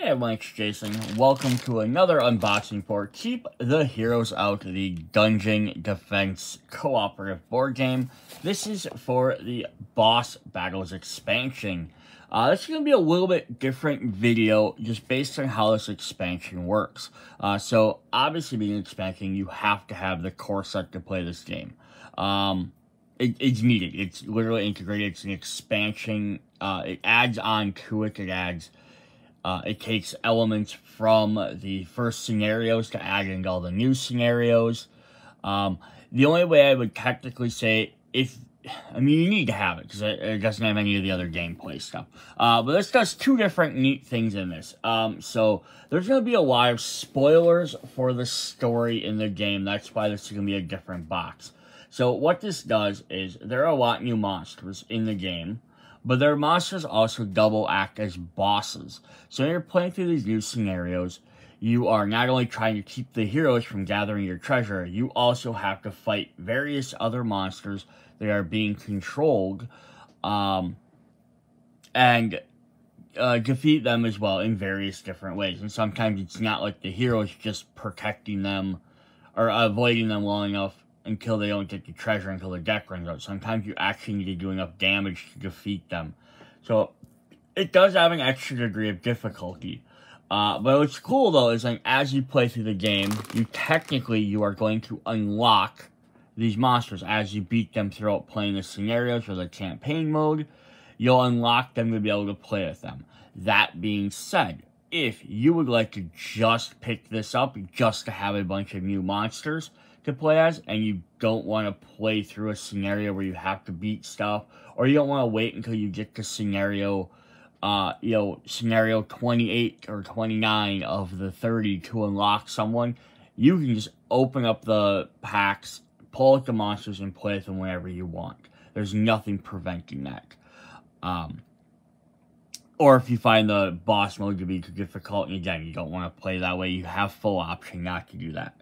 Hey everyone, it's Jason. Welcome to another unboxing for Keep the Heroes Out, the Dungeon Defense cooperative board game. This is for the Boss Battles expansion. This is going to be a little bit different video just based on how this expansion works. So obviously being an expansion, you have to have the core set to play this game. It's needed. It's literally integrated. It's an expansion. It adds on to it. It takes elements from the first scenarios to add into all the new scenarios. The only way I would technically say, you need to have it, because it doesn't have any of the other gameplay stuff. But this does two different neat things in this. So there's going to be a lot of spoilers for the story in the game. That's why this is going to be a different box. So what this does is, there are a lot of new monsters in the game, but their monsters also double act as bosses. So when you're playing through these new scenarios, you are not only trying to keep the heroes from gathering your treasure, you also have to fight various other monsters that are being controlled, and defeat them as well in various different ways. And sometimes it's not like the heroes just protecting them or avoiding them long enough until they don't get the treasure, until their deck runs out. Sometimes you actually need to do enough damage to defeat them. So it does have an extra degree of difficulty. But what's cool though is, like, as you play through the game, you are going to unlock these monsters as you beat them throughout playing the scenarios or the campaign mode. You'll unlock them to be able to play with them. That being said, if you would like to just pick this up just to have a bunch of new monsters to play as, and you don't want to play through a scenario where you have to beat stuff, or you don't want to wait until you get to scenario, scenario 28 or 29 of the 30 to unlock someone, you can just open up the packs, pull out the monsters, and play with them whenever you want. There's nothing preventing that. Or if you find the boss mode to be too difficult, and again, you don't want to play that way, you have full option not to do that.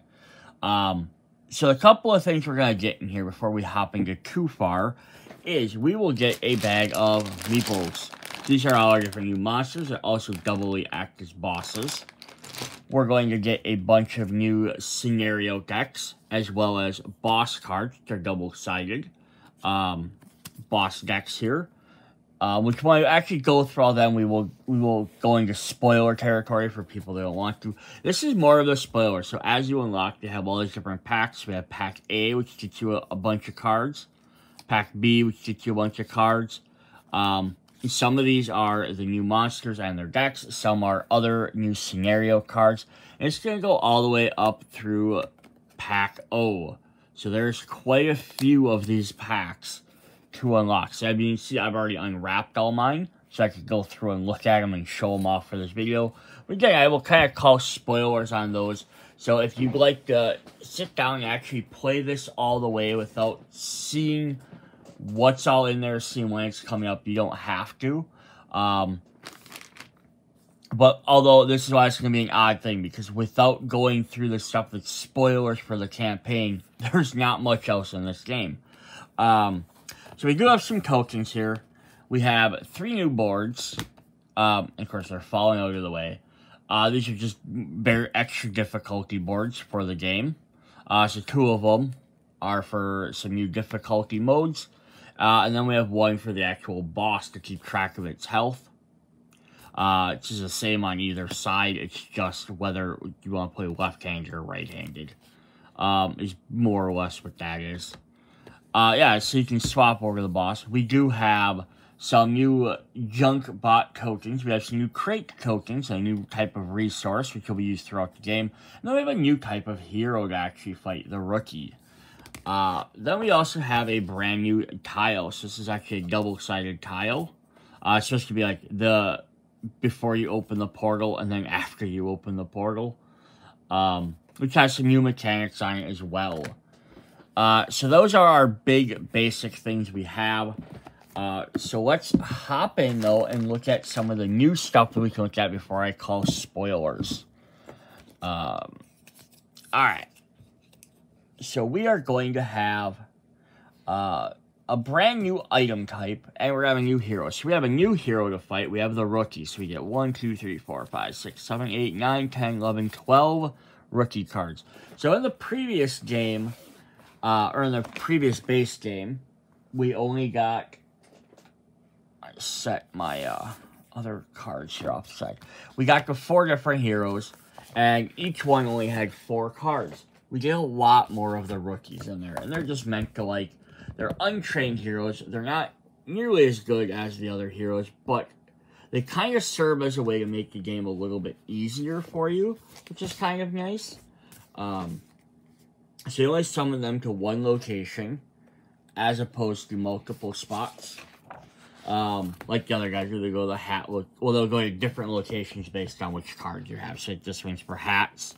So a couple of things we're going to get in here before we hop into too far is we will get a bag of meeples. These are all our different new monsters that also doubly act as bosses. We're going to get a bunch of new scenario decks, as well as boss cards. They're double-sided boss decks here. Which when I actually go through all them, we will go into spoiler territory for people that don't want to. This is more of the spoiler. So as you unlock, they have all these different packs. We have Pack A, which gets you a bunch of cards. Pack B, which gets you a bunch of cards. Some of these are the new monsters and their decks. Some are other new scenario cards. And it's going to go all the way up through Pack O. So there's quite a few of these packs to unlock. So as you can see, I've already unwrapped all mine, so I could go through and look at them and show them off for this video. But again, I will kind of call spoilers on those. So if you'd like to sit down and actually play this all the way without seeing what's all in there, seeing when it's coming up, you don't have to. But although this is why it's going to be an odd thing, because without going through the stuff that's spoilers for the campaign, there's not much else in this game. So we do have some tokens here. We have 3 new boards. Of course, they're falling out of the way. These are just very extra difficulty boards for the game. So 2 of them are for some new difficulty modes. And then we have 1 for the actual boss to keep track of its health. It's just the same on either side. It's just whether you want to play left-handed or right-handed. Is more or less what that is. Yeah, so you can swap over the boss. We do have some new junk bot tokens. We have some new crate tokens, a new type of resource, which will be used throughout the game. And then we have a new type of hero to actually fight, the rookie. Then we also have a brand new tile. So this is actually a double-sided tile. It's supposed to be like the before you open the portal and then after you open the portal. Which has some new mechanics on it as well. So those are our big basic things we have. So let's hop in though and look at some of the new stuff that we can look at before I call spoilers. Alright. So we are going to have a a brand new item type, and we're having new heroes. So we have a new hero to fight. We have the rookies. So we get 1, 2, 3, 4, 5, 6, 7, 8, 9, 10, 11, 12 rookie cards. So in the previous game, or in the previous base game, we only got... I set my other cards here off the side. We got the 4 different heroes, and each one only had 4 cards. We get a lot more of the rookies in there, and they're just meant to, like, they're untrained heroes. They're not nearly as good as the other heroes, but they kind of serve as a way to make the game a little bit easier for you, which is kind of nice. So you only summon them to one location, as opposed to multiple spots. Like the other guys, where they go to the hat look. Well, they'll go to different locations based on which cards you have. So this one's for hats.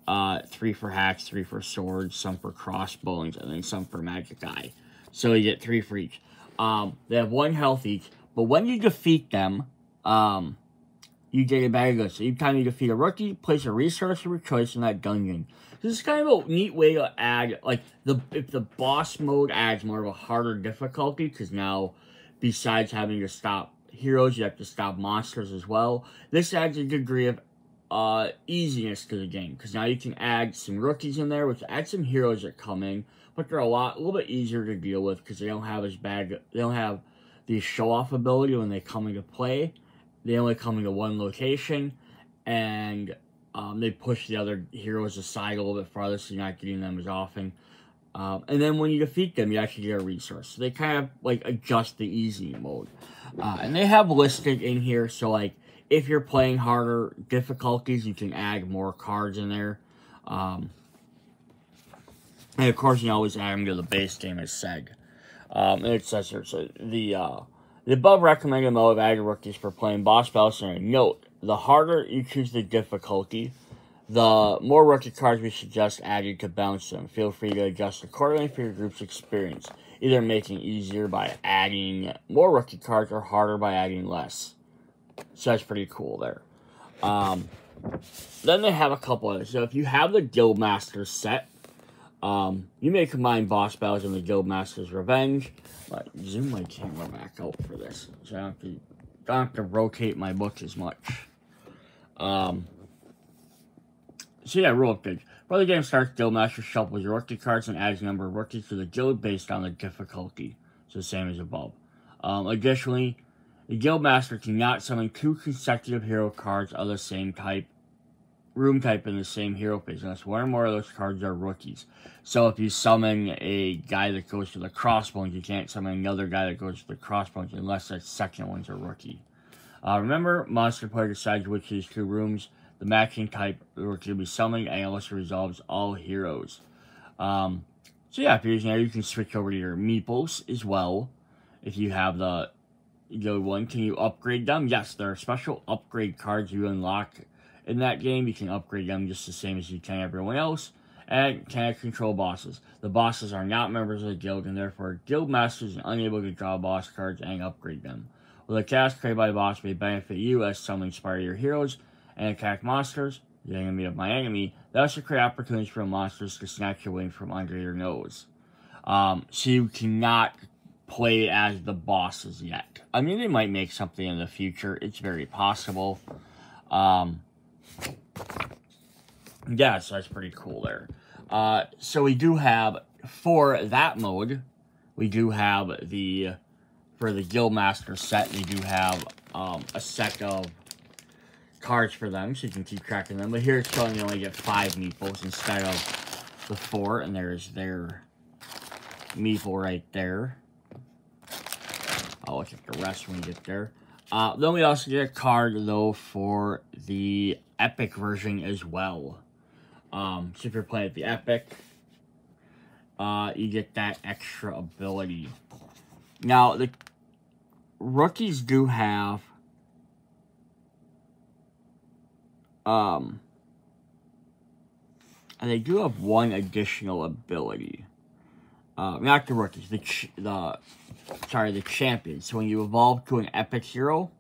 3 for hats, 3 for swords, some for crossbones, and then some for magic eye. So you get 3 for each. They have 1 health each, but when you defeat them, you get a bag of goods. So each time you defeat a rookie, place a resource of your choice in that dungeon. This is kind of a neat way to add, like, if the boss mode adds more of a harder difficulty, because now, besides having to stop heroes, you have to stop monsters as well. This adds a degree of easiness to the game, because now you can add some rookies in there, which add some heroes that come in, but they're a little bit easier to deal with, because they don't have the show-off ability when they come into play. They only come into one location, and they push the other heroes aside a little bit farther, so you're not getting them as often. And then when you defeat them, you actually get a resource. So they kind of, like, adjust the easy mode. And they have listed in here, so, like, if you're playing harder difficulties, you can add more cards in there. And, of course, you can always add them to the base game as SEG. And it says here, so the above recommended mode of adding rookies for playing boss battles. Note, the harder you choose the difficulty, the more rookie cards we suggest adding to balance them. Feel free to adjust accordingly for your group's experience, either making it easier by adding more rookie cards or harder by adding less. So that's pretty cool there. Then they have a couple others. So if you have the Guildmaster set, you may combine boss battles in the Guildmaster's Revenge. Zoom my camera back out for this, so I don't have to rotate my book as much. So yeah, real quick. Before the game starts, Guildmaster shuffles your rookie cards and adds a number of rookies to the guild based on the difficulty. So the same as above. Additionally, the Guildmaster cannot summon 2 consecutive hero cards of the same type, room type in the same hero phase, unless one or more of those cards are rookies. So if you summon a guy that goes to the crossbones, you can't summon another guy that goes to the crossbones unless that second one's a rookie. Remember, monster player decides which of these 2 rooms the matching type rookie will be summoned, and it also resolves all heroes. So yeah, if you're using that, you can switch over to your meeples as well. If you have the Guild one, can you upgrade them? Yes, there are special upgrade cards you unlock in that game. You can upgrade them just the same as you can everyone else, and can control bosses. The bosses are not members of the guild, and therefore guild masters are unable to draw boss cards and upgrade them. While the task created by the boss may benefit you as some inspire your heroes and attack monsters, the enemy of my enemy, they also create opportunities for monsters to snatch your wing from under your nose. So you cannot play as the bosses yet. I mean, they might make something in the future. It's very possible. Yeah, so that's pretty cool there. So we do have, for that mode, we do have for the Guildmaster set, we do have a set of cards for them, so you can keep track of them. But here it's showing you only get 5 meeples instead of the 4, and there's their meeple right there. I'll look at the rest when we get there. Then we also get a card, though, for the Epic version as well. So if you're playing at the Epic, you get that extra ability. Now, the rookies do have... and they do have one additional ability. Not the rookies, the champions. So when you evolve to an epic hero,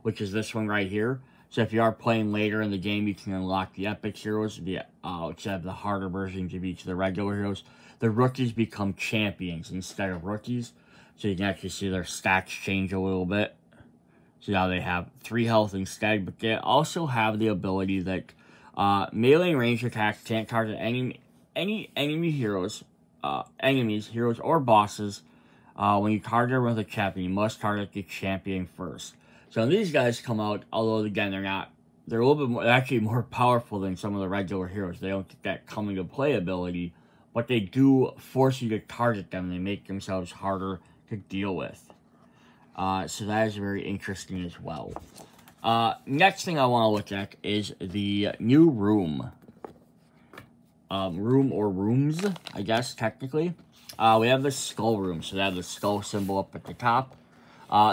which is this one right here, So if you are playing later in the game, you can unlock the epic heroes, which have the harder versions of each of the regular heroes. The rookies become champions instead of rookies. So you can actually see their stats change a little bit. So now they have 3 health instead, but they also have the ability that melee and range attacks can't target any enemy heroes, enemies, heroes, or bosses. When you target them with a champion, you must target the champion first. So these guys come out, although again they're a little bit more, actually more powerful than some of the regular heroes. They don't get that coming to play ability, but they do force you to target them. They make themselves harder to deal with. So that is very interesting as well. Next thing I want to look at is the new room. Room or rooms, I guess, technically. We have the skull room, so they have the skull symbol up at the top.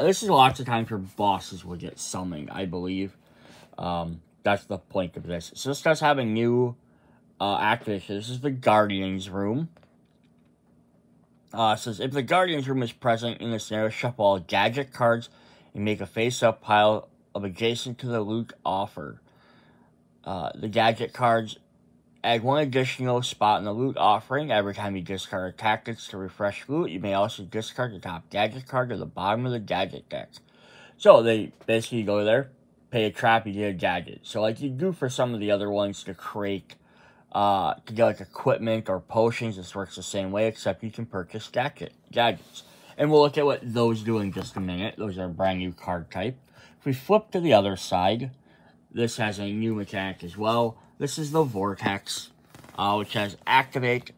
This is lots of times where bosses will get summoned, I believe. That's the point of this. So this does have a new activation. This is the Guardians room. It says, if the Guardians room is present in the scenario, shuffle all gadget cards and make a face-up pile of adjacent to the loot offer. The gadget cards add 1 additional spot in the loot offering. Every time you discard a tactics to refresh loot, you may also discard the top gadget card to the bottom of the gadget deck. So they basically go there, pay a trap, you get a gadget. So like you do for some of the other ones to create to get like equipment or potions, this works the same way, except you can purchase gadgets. And we'll look at what those do in just a minute. Those are a brand new card type. If we flip to the other side, this has a new mechanic as well. This is the Vortex, which has activate.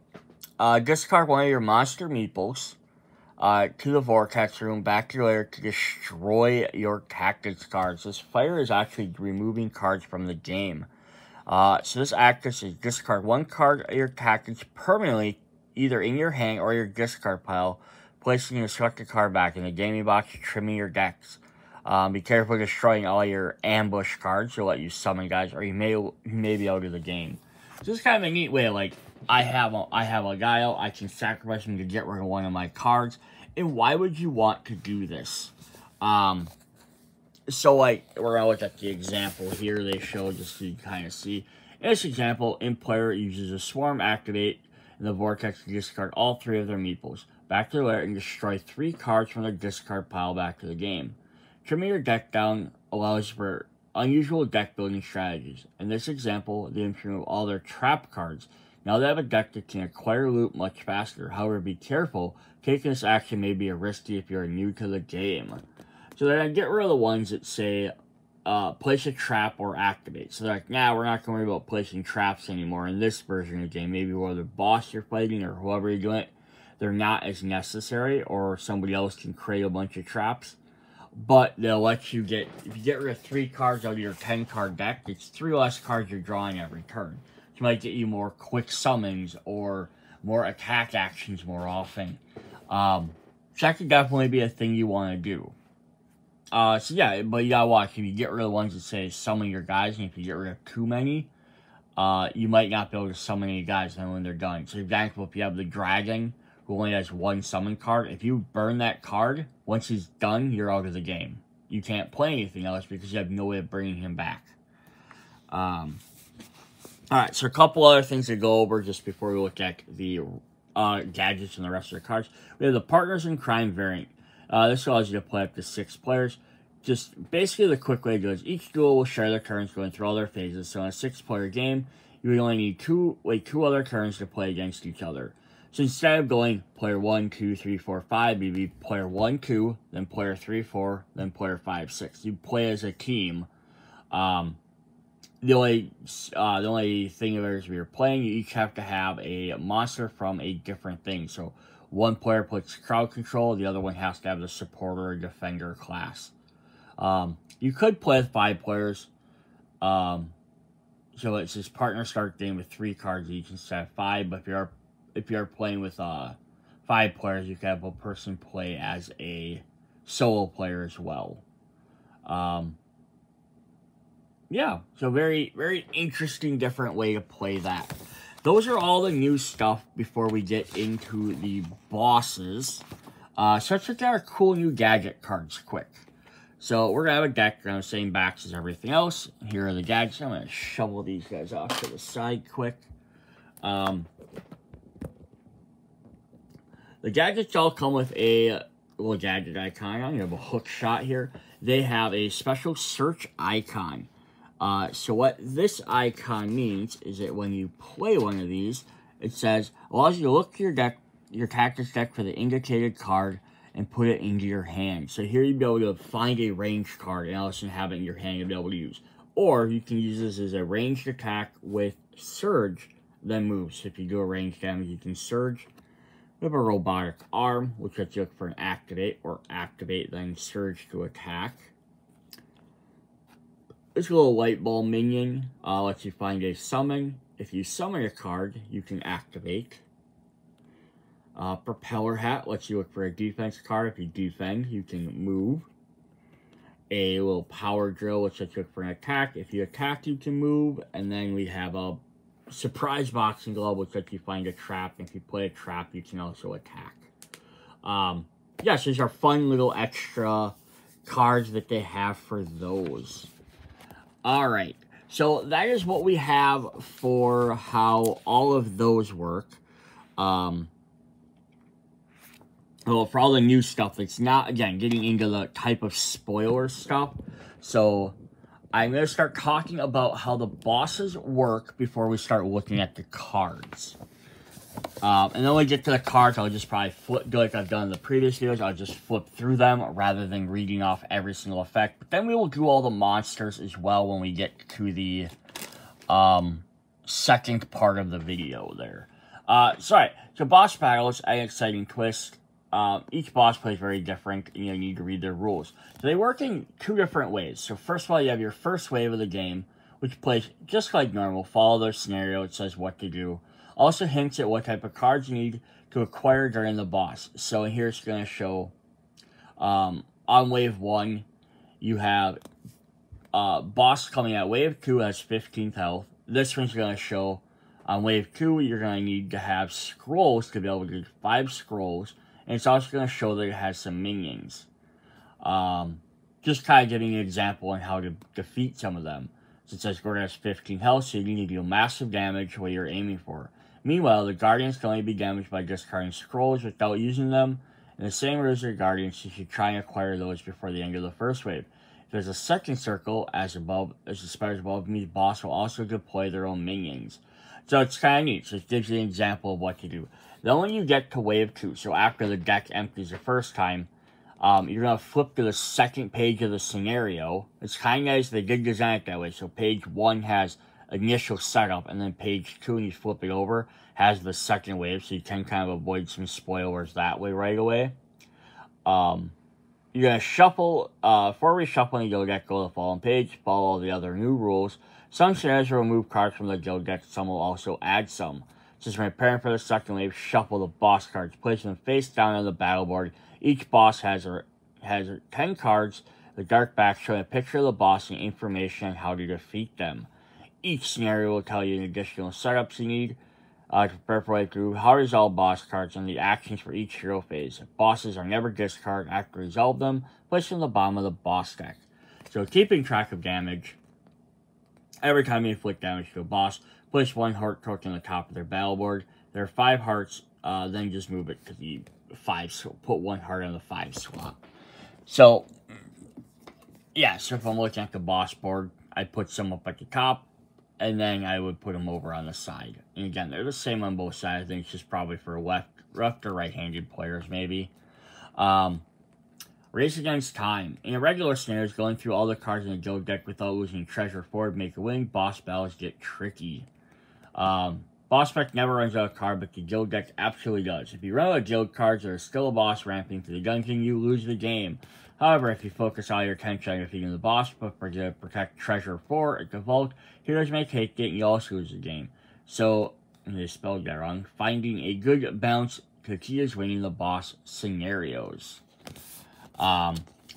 Discard 1 of your monster meeples to the Vortex room, back to your lair to destroy your tactics cards. This fire is actually removing cards from the game. So this acts is discard 1 card of your tactics permanently, either in your hand or your discard pile, placing the selected card back in the gaming box, trimming your decks. Be careful destroying all your ambush cards. You'll let you summon guys, or you may be out of the game. So this is kind of a neat way. Like I have a guy out, I can sacrifice him to get rid of 1 of my cards. And why would you want to do this? So, like, we're going to look at the example here they show just so you kind of see. In this example, player uses a swarm activate and the Vortex to discard all 3 of their meeples. Back to the lair and destroy 3 cards from their discard pile back to the game. Trimming your deck down allows for unusual deck building strategies. In this example, they remove all their trap cards. Now they have a deck that can acquire loot much faster. However, be careful. Taking this action may be risky if you are new to the game. So they're going to get rid of the ones that say, place a trap or activate. So they're like, nah, we're not going to worry about placing traps anymore in this version of the game. Maybe whether the boss you're fighting or whoever you're doing it, they're not as necessary, or somebody else can create a bunch of traps. But they'll let you get, if you get rid of 3 cards out of your 10-card deck, it's 3 less cards you're drawing every turn. Which might get you more quick summons or more attack actions more often. So that could definitely be a thing you want to do. So yeah, but you gotta watch. If you get rid of the ones that say summon your guys, and if you get rid of too many, you might not be able to summon any guys then when they're done. So for example, if you have the dragon, who only has 1 summon card, if you burn that card, once he's done, you're out of the game. You can't play anything else because you have no way of bringing him back. Alright, so a couple other things to go over just before we look at the gadgets and the rest of the cards. We have the Partners in Crime variant. This allows you to play up to 6 players. Just basically the quick way to do it is each duo will share their turns going through all their phases. So in a 6-player game, you would only need 2 other turns to play against each other. So instead of going player 1, 2, 3, 4, 5, you'd be player 1, 2, then player 3, 4, then player 5, 6. You play as a team. The only thing of it is when you're playing, you each have to have a monster from a different thing. So one player puts crowd control, the other one has to have the supporter or defender class. You could play with 5 players. So it's this partner start game with 3 cards each instead of 5. But if you're playing with 5 players, you can have a person play as a solo player as well. Yeah, so very, very interesting, different way to play that. Those are all the new stuff before we get into the bosses. So let's look at our cool new gadget cards quick. So we're going to have a deck around the same backs as everything else. Here are the gadgets. I'm going to shovel these guys off to the side quick. The gadgets all come with a little gadget icon. You have a hook shot here. They have a special search icon. So what this icon means is that when you play one of these, it says, allows you to look to your deck, your tactics deck for the indicated card and put it into your hand. So here you'll be able to find a ranged card and also have it in your hand to be able to use. Or you can use this as a ranged attack with surge, then move. So if you do a ranged damage, you can surge. We have a robotic arm, which lets you look for an activate, or activate, then surge to attack. This little light ball minion lets you find a summon. If you summon a card, you can activate. Propeller hat lets you look for a defense card. If you defend, you can move. A little power drill, which lets you look for an attack. If you attack, you can move. And then we have a surprise boxing glove, which lets you find a trap. And if you play a trap, you can also attack. Yes, these are fun little extra cards that they have for those. Alright, so that is what we have for how all of those work. Well, for all the new stuff, it's not, again, getting into the type of spoiler stuff. So, I'm going to start talking about how the bosses work before we start looking at the cards. And then when we get to the cards, I'll just probably flip, do like I've done in the previous videos, I'll just flip through them rather than reading off every single effect. But then we will do all the monsters as well when we get to the second part of the video there. So boss battles, an exciting twist. Each boss plays very different, and you need to read their rules. So they work in two different ways. So first of all, you have your first wave of the game, which plays just like normal. Follow their scenario, it says what to do. Also hints at what type of cards you need to acquire during the boss. So here it's going to show, on wave 1, you have boss coming at wave 2 has 15th health. This one's going to show, on wave 2, you're going to need to have scrolls to be able to do 5 scrolls. And it's also going to show that it has some minions. Just kind of giving you an example on how to defeat some of them. So it says Guardian has 15 health, so you need to deal massive damage what you're aiming for. Meanwhile, the Guardians can only be damaged by discarding scrolls without using them. And the same rules as Guardians, you should try and acquire those before the end of the first wave. If there's a second circle, as above, as the spiders above, means boss will also deploy their own minions. So it's kind of neat. So it gives you an example of what to do. Then when you get to wave 2, so after the deck empties the first time, you're going to flip to the second page of the scenario. It's kind of nice. They did design it that way. So page 1 has initial setup, and then page 2, when you flip it over, has the second wave. So you can kind of avoid some spoilers that way right away. You're going to shuffle. For reshuffling, you'll get go to the following page. Follow all the other new rules. Some scenarios will remove cards from the guild deck. Some will also add some. Since we're preparing for the second wave, shuffle the boss cards. Place them face down on the battle board. Each boss has 10 cards. The dark back showing a picture of the boss and information on how to defeat them. Each scenario will tell you an additional setups you need to prepare for way through, how to resolve boss cards, and the actions for each hero phase. Bosses are never discarded after you resolve them. Place them on the bottom of the boss deck. So keeping track of damage. Every time you inflict damage to a boss, place 1 heart token on the top of their battle board. There are 5 hearts, then just move it to the 5, so put 1 heart on the 5 slot. So, yeah, so if I'm looking at the boss board, I put some up at the top, and then I would put them over on the side. And again, they're the same on both sides. I think it's just probably for left or right-handed players, maybe. Race against time. In a regular scenarios, going through all the cards in the guild deck without losing treasure forward make a win. Boss battles get tricky. Boss deck never runs out of card, but the guild deck absolutely does. If you run out of guild cards that are still a boss ramping through the dungeon, you lose the game. However, if you focus all your attention on defeating the boss, but protect treasure 4 at the vault, heroes may take it and you also lose the game. So, they spelled that wrong. Finding a good balance to key is winning the boss scenarios.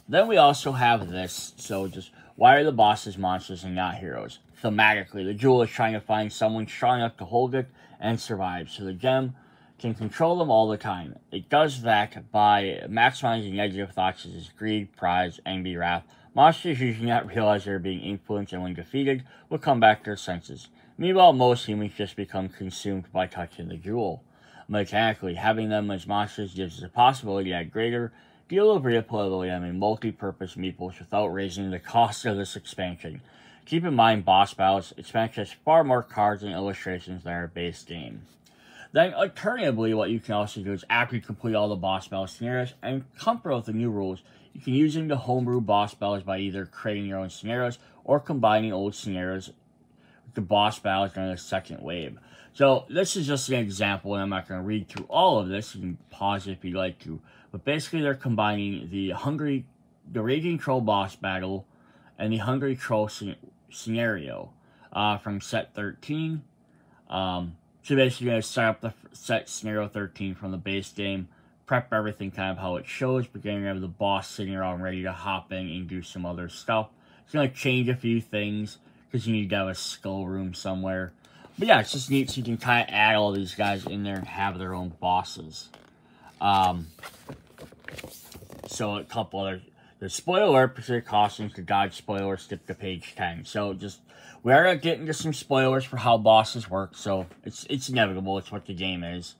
Then we also have this, so just, why are the bosses monsters and not heroes? Thematically, the jewel is trying to find someone strong enough to hold it and survive. So the gem can control them all the time. It does that by maximizing negative thoughts such as greed, pride, envy, wrath. Monsters usually not realize they're being influenced, and when defeated, will come back to their senses. Meanwhile, most humans just become consumed by touching the jewel. Mechanically, having them as monsters gives us the possibility to add greater deal of replayability and multi-purpose meeples without raising the cost of this expansion. Keep in mind, boss battles expansion has far more cards and illustrations than our base game. Then, alternatively, what you can also do is after you complete all the boss battle scenarios and comfortable with the new rules, you can use them to homebrew boss battles by either creating your own scenarios or combining old scenarios with the boss battles during the second wave. So, this is just an example, and I'm not going to read through all of this. You can pause if you'd like to. But basically, they're combining the Raging Troll boss battle and the Hungry Troll scenario from set 13. So basically, you're going to set up the set scenario 13 from the base game, prep everything kind of how it shows, but then you have the boss sitting around ready to hop in and do some other stuff. It's going to change a few things because you need to have a skull room somewhere. But yeah, it's just neat so you can kind of add all these guys in there and have their own bosses. So a couple other... The spoiler alert, specific cautions to dodge spoilers, skip to page 10. So just, we are going to get into some spoilers for how bosses work, so it's inevitable, it's what the game is.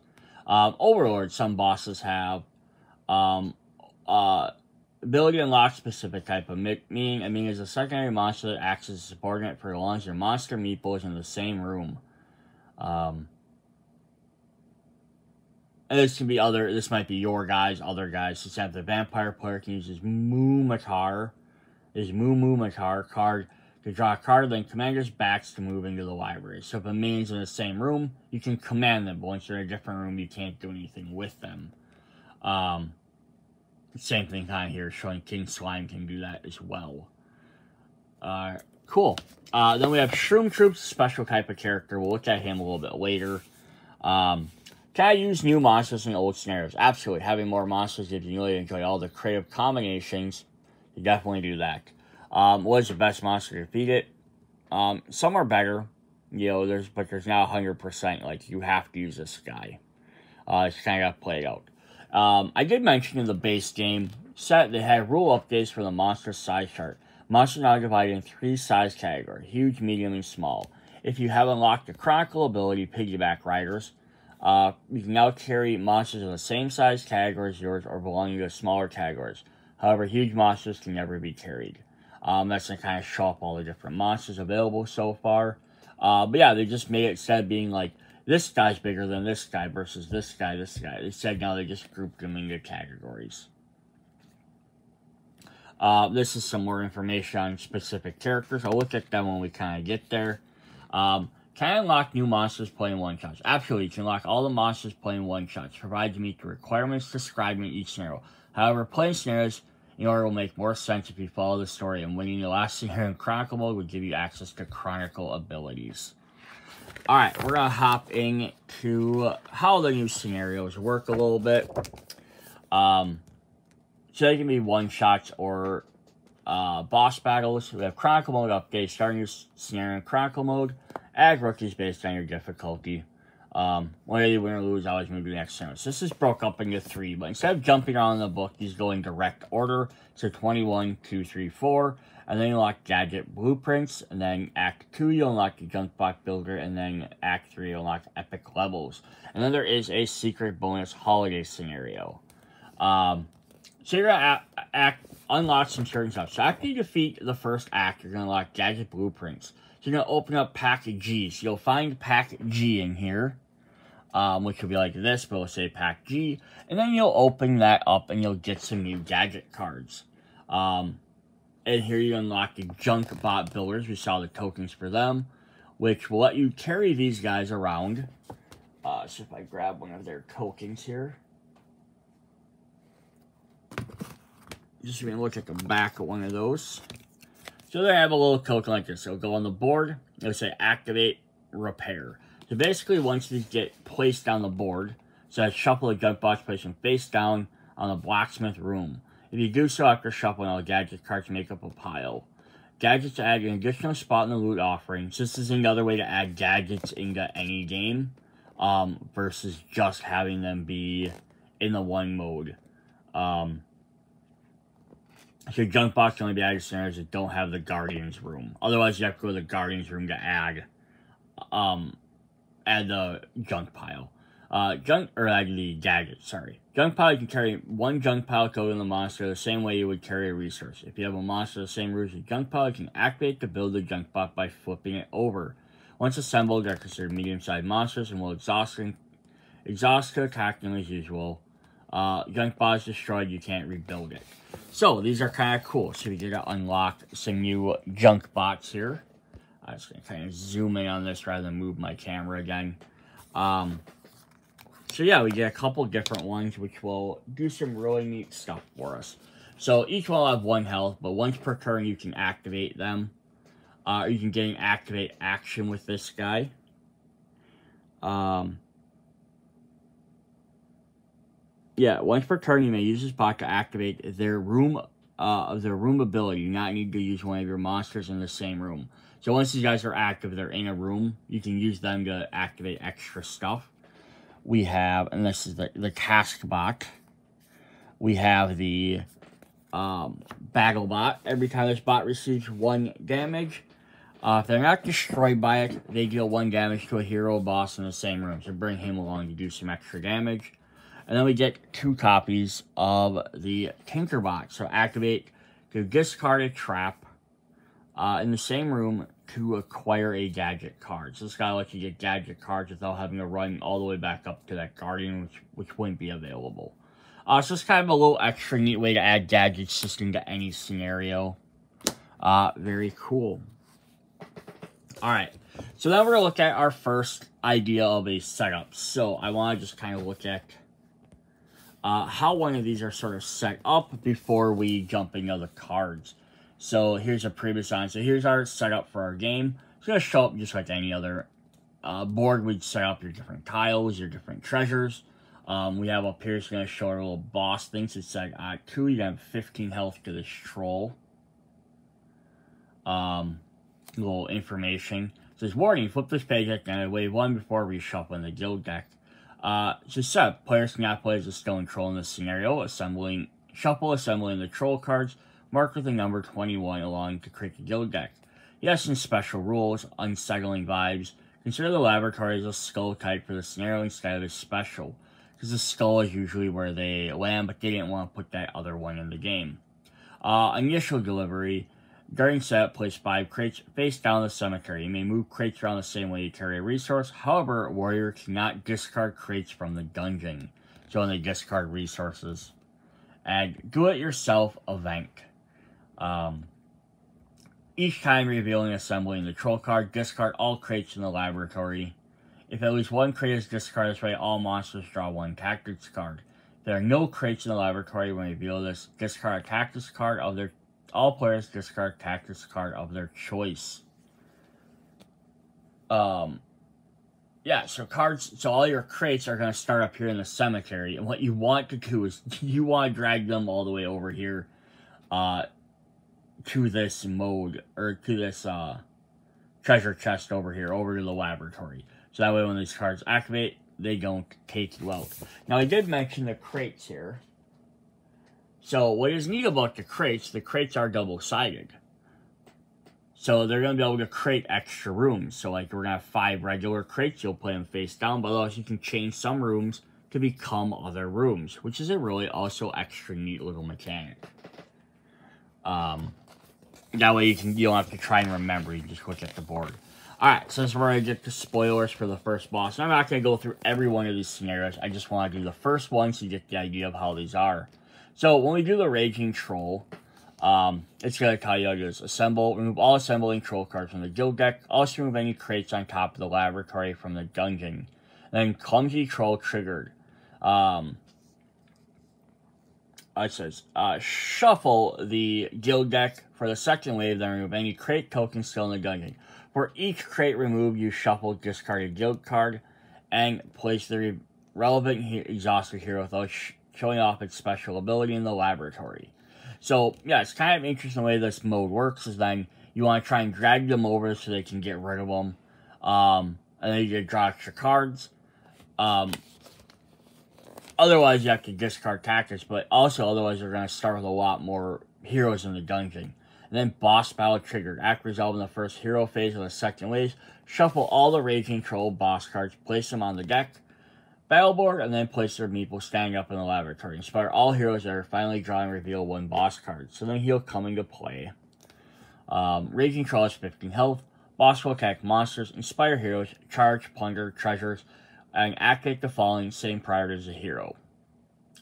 Overlord, some bosses have ability to unlock specific type of meaning. I mean, is a secondary monster that acts as a subordinate for as long as your monster meeple is in the same room. And this can be this might be your guys, other guys. For example, the vampire player can use his Moo Matar card to draw a card, then commander's backs to move into the library. So if a minion's in the same room, you can command them, but once they're in a different room, you can't do anything with them. Same thing kind of here, showing King Slime can do that as well. Cool. Then we have Shroom Troops, special type of character. We'll look at him a little bit later. Can I use new monsters in old scenarios? Absolutely. Having more monsters gives you really enjoy all the creative combinations. You definitely do that. What is the best monster to defeat it? Some are better. You know, but there's not 100%. Like, you have to use this guy. It's kind of got played out. I did mention in the base game set they had rule updates for the monster size chart. Monsters are now divided in 3 size categories: huge, medium, and small. If you have unlocked the Chronicle ability, Piggyback Riders, you can now carry monsters of the same size category as yours or belonging to smaller categories. However, huge monsters can never be carried. That's to kind of show up all the different monsters available so far. But yeah, they just made it, instead of being like, this guy's bigger than this guy versus this guy. They said now they just grouped them into categories. This is some more information on specific characters. I'll look at them when we kind of get there. Can I unlock new monsters playing one-shots? Absolutely, you can unlock all the monsters playing one-shots, provided you meet the requirements described in each scenario. However, playing scenarios in order will make more sense if you follow the story, and winning the last scenario in Chronicle mode would give you access to Chronicle abilities. Alright, we're going to hop into how the new scenarios work a little bit. So they can be one-shots or boss battles. We have Chronicle mode updates, starting your scenario in Chronicle mode. Add rookies based on your difficulty. Whether you win or lose, always move to the next scenario. So this is broke up into 3, but instead of jumping around in the book, these go in direct order. So 21, 2, 3, 4. And then you unlock Gadget Blueprints. And then Act 2, you unlock the Junk Box Builder. And then Act 3, you unlock Epic Levels. And then there is a secret bonus holiday scenario. So you're going to unlock some certain stuff. So after you defeat the first act, you're going to unlock Gadget Blueprints. So you're going to open up Pack G. So you'll find Pack G in here, which will be like this, but it'll say Pack G. And then you'll open that up and you'll get some new gadget cards. And here you unlock the Junk Bot Builders. We saw the tokens for them, which will let you carry these guys around. So if I grab one of their tokens here. Just going to look at the back of one of those. So they have a little token like this. It'll go on the board. It'll say Activate Repair. So basically, once these get placed on the board, so I shuffle the junk box, place them face down on the blacksmith room. If you do so after shuffling, all gadget cards make up a pile. Gadgets add an additional spot in the loot offering. So this is another way to add gadgets into any game. versus just having them be in the one mode. So junk box can only be added to scenarios that don't have the Guardians room. Otherwise, you have to go to the Guardians room to add the junk pile. Add the gadget, sorry. Junk pile, you can carry one junk pile code in the monster the same way you would carry a resource. If you have a monster the same route as a junk pile, you can activate to build the junk box by flipping it over. Once assembled, they're considered medium-sized monsters and will exhaust to attack them as usual. Junk box destroyed, you can't rebuild it. So, these are kind of cool. So, we did unlock some new junk bots here. I'm just going to kind of zoom in on this rather than move my camera again. So, yeah, we get a couple different ones, which will do some really neat stuff for us. So, each one will have 1 health, but once per turn, you can activate them. You can get an activate action with this guy. Yeah, once per turn, you may use this bot to activate their room ability. You do not need to use one of your monsters in the same room. So once these guys are active, they're in a room. You can use them to activate extra stuff. We have, and this is the cask bot. We have the bagel bot. Every time this bot receives 1 damage, if they're not destroyed by it, they deal 1 damage to a hero boss in the same room. So bring him along to do some extra damage. And then we get 2 copies of the Tinkerbot. So activate to discard a trap in the same room to acquire a gadget card. So this guy lets you get gadget cards without having to run all the way back up to that Guardian, which wouldn't be available. So it's kind of a little extra neat way to add gadget system to any scenario. Very cool. Alright, so now we're going to look at our first idea of a setup. So I want to just kind of look at how one of these are sort of set up before we jump into the cards. So here's a previous on. So here's our setup for our game. It's going to show up just like any other board. We'd set up your different tiles, your different treasures. We have up here, it's going to show our little boss things. It's like 2, you have 15 health to this troll. Little information. It says, warning, flip this page at the end of wave 1 before reshuffling the guild deck. So set, players cannot play as a stone troll in this scenario. Assembling the troll cards, marked with the number 21 along to create the guild deck. Yes, and special rules, unsettling vibes. Consider the laboratory as a skull type for the scenario instead of a special, because the skull is usually where they land, but they didn't want to put that other one in the game. Initial delivery. During setup, place 5 crates face down the cemetery. You may move crates around the same way you carry a resource. However, warrior cannot discard crates from the dungeon. So when they discard resources. And do-it-yourself event. Each time revealing and assembling the troll card, discard all crates in the laboratory. If at least 1 crate is discarded this way, all monsters draw 1 tactics card. If there are no crates in the laboratory when you reveal this, discard a tactics card of their all players discard tactics card of their choice. Yeah, so all your crates are going to start up here in the cemetery, and what you want to do is you want to drag them all the way over here to this mode, or to this treasure chest over here, over to the laboratory. So that way when these cards activate, they don't take you out. Now, I did mention the crates here. So what is neat about the crates are double-sided. So they're going to be able to create extra rooms. So like we're going to have 5 regular crates, you'll play them face down, but otherwise you can change some rooms to become other rooms, which is a really also extra neat little mechanic. That way you don't have to try and remember, you can just look at the board. Alright, so this is where I get the spoilers for the first boss. And I'm not going to go through every one of these scenarios, I just want to do the first one so you get the idea of how these are. So, when we do the Raging Troll, it's going to tell you how to do this. Remove all assembling troll cards from the guild deck. Also remove any crates on top of the laboratory from the dungeon. Then, Clumsy Troll triggered. It says, shuffle the guild deck for the second wave, then remove any crate tokens still in the dungeon. For each crate removed, you shuffle discarded guild card, and place the relevant exhausted hero without showing off its special ability in the laboratory. So, yeah, it's kind of interesting the way this mode works, is then you want to try and drag them over so they can get rid of them. And then you draw extra cards. Otherwise, you have to discard tactics, but also otherwise you're going to start with a lot more heroes in the dungeon. And then boss battle triggered. Act resolved in the first hero phase of the second wave. Shuffle all the Rage Control boss cards, place them on the deck, battle board, and then place their meeple standing up in the laboratory. Inspire all heroes that are finally drawn and reveal one boss card. So then he'll come into play. Rage Control has 15 health. Boss will attack monsters, inspire heroes, charge, plunder, treasures, and activate the following same priority as a hero.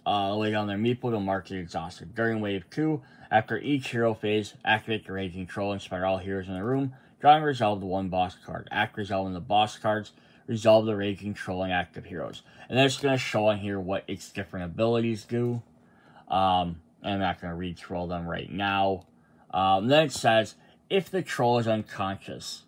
Lay down their meeple to mark it exhausted. During wave 2, after each hero phase, activate the Rage Control, inspire all heroes in the room, draw and resolve the one boss card. Act resolving the boss cards, resolve the Rage Controlling active heroes. And then it's going to show on here what its different abilities do. I'm not going to read through all them right now. Then it says, if the troll is unconscious,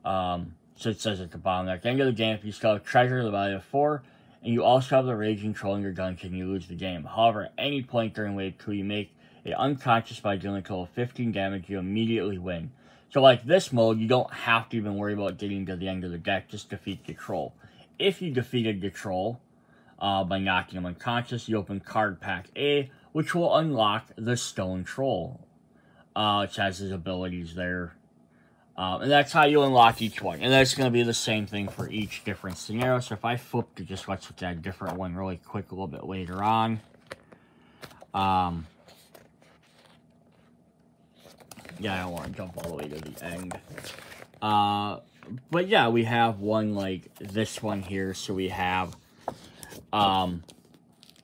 so it says at the bottom there, at the end of the game, if you still have treasure, the value of 4, and you also have the Rage Control in your dungeon, you lose the game. However, at any point during wave 2, you make it unconscious by dealing a total of 15 damage, you immediately win. So like this mode, you don't have to even worry about getting to the end of the deck, just defeat the troll. If you defeated the troll by knocking him unconscious, you open card pack A, which will unlock the Stone Troll. Which has his abilities there. And that's how you unlock each one. And that's going to be the same thing for each different scenario. So if I flip to just let's look at a different one really quick a little bit later on. Yeah, I don't want to jump all the way to the end. But yeah, we have one like this one here. So we have, yeah,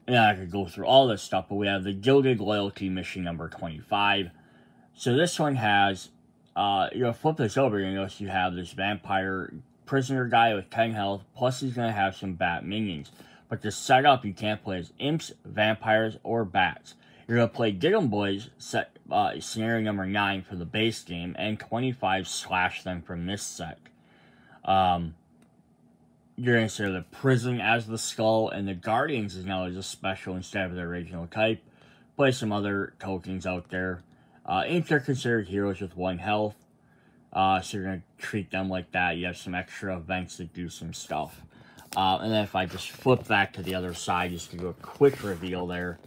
I could go through all this stuff, but we have the Gilded Loyalty mission number 25. So this one has, you'll flip this over, you'll notice you have this vampire prisoner guy with 10 health, plus he's going to have some bat minions. But to set up, you can't play as imps, vampires, or bats. You're going to play Get 'em Boys, scenario number 9 for the base game, and 25 slash them from this set. You're going to set the prison as the skull, and the guardians is now as a special instead of the original type. Play some other tokens out there. Imps are considered heroes with 1 health, so you're going to treat them like that. You have some extra events that do some stuff. And then if I just flip back to the other side, just to do a quick reveal there.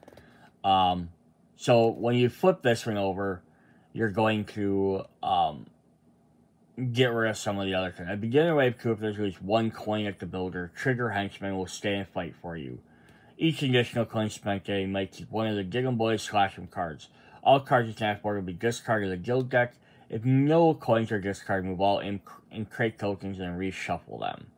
So when you flip this one over, you're going to get rid of some of the other things. At the beginning of wave 2, if there's at least 1 coin at the builder, Trigger Henchman will stay and fight for you. Each additional coin spent getting might keep one of the Get 'em Boys slash them cards. All cards in the board will be discarded to the guild deck. If no coins are discarded, move all in crate tokens and reshuffle them.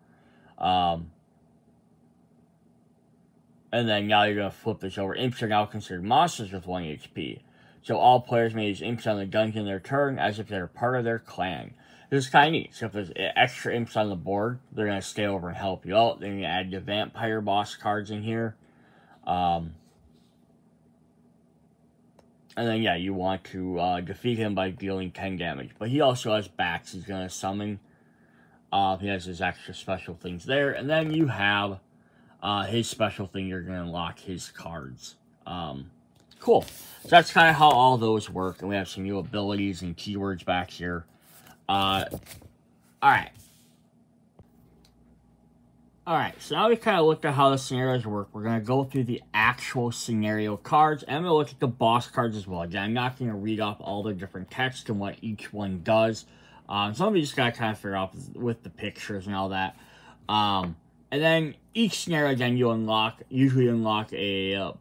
And then now you're going to flip this over. Imps are now considered monsters with 1 HP. So all players may use imps on the dungeon in their turn as if they're part of their clan. This is kind of neat. So if there's extra imps on the board, they're going to stay over and help you out. Then you add the vampire boss cards in here. And then, yeah, you want to defeat him by dealing 10 damage. But he also has bats he's going to summon. He has his extra special things there. And then you have his special thing. You're going to unlock his cards. Cool. So that's kind of how all those work. And we have some new abilities and keywords back here. Alright. Alright, so now we kind of looked at how the scenarios work. We're going to go through the actual scenario cards. And I'm going to look at the boss cards as well. Again, I'm not going to read off all the different text and what each one does. Some of you just got to kind of figure out with the pictures and all that. And then each scenario, again, you usually unlock a